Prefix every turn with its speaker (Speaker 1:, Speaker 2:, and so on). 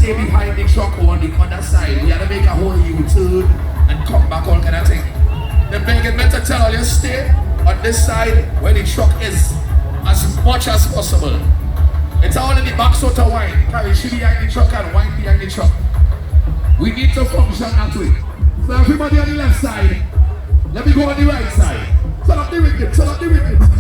Speaker 1: stay behind the truck on the other side. We have to make a whole U-turn and come back all kind of thing. The big men to tell you stay on this side where the truck is as much as possible. It's all in the back sort of wine. Carry she behind the truck and wine behind the truck. We need to function that way. So everybody on the left side, let me go on the right side. Turn up the wicked, turn up the wicked.